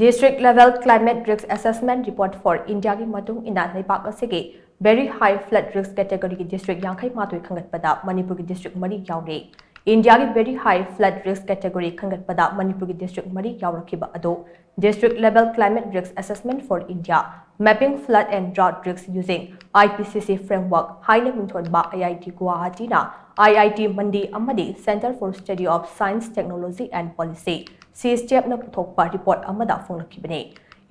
District level climate risk assessment report for India ki matung ina leibak asigi very high flood risk category ki district yankai matui Khangatpada Manipur ki district mari yauri. India ki very high flood risk category Khangatpada Manipur ki district mari yaurakiba ado district level climate risk assessment for India mapping flood and drought risks using IPCC framework highly minthon ba IIT Guwahati na IIT Mandi amadi Center for Study of Science Technology and Policy step na puthokpa report amada phonglakibani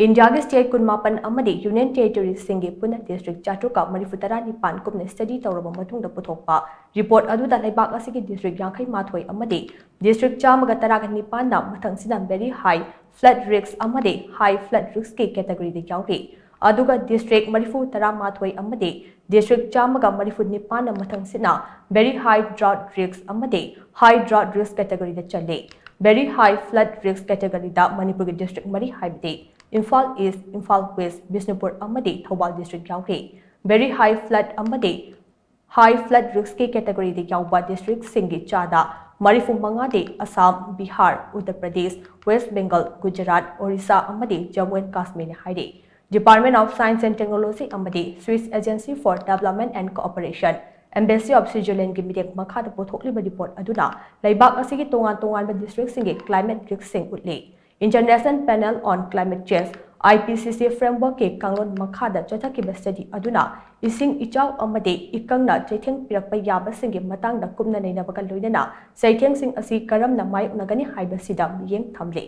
India ki state kunmapan amadi union territories singi puna district chatuka marifutara ni pan kumne study tawraba matungda puthokpa report adu da leibak asigi district yankai mathoi amadi district chamaga taraga nipan na mathang sida very high flood risk amadi high flood risk ki category de yauri aduga district marifu tara mathoi amadi district chamaga marifu nipan na mathang sina very high drought risk amadi high drought risk category de chale very high flood risk category da Manipur district mari haibde Imphal East, Imphal West, Bishnupur amadi Thobal district yauri very high flood amadi high flood risk category de yauba district singi chada marifu manga de Assam, Bihar, Uttar Pradesh, West Bengal, Gujarat, Orissa amadi Jammu and Kashmir haide Department of Science and Technology amadi Swiss Agency for Development and Cooperation Embassy of Switzerland ki midek makhada pothokliba report aduna leibak asigi tongan district singi climate risk sing utli International Panel on Climate Change IPCC framework ke kanglon makhada chathakiba study aduna ising ichaw amade ikangna chaitheng pirakpa yaba singi matangda kumna neinabaga loinana saitheng sing asi karamna mai unagani haiba sida miyeng thamle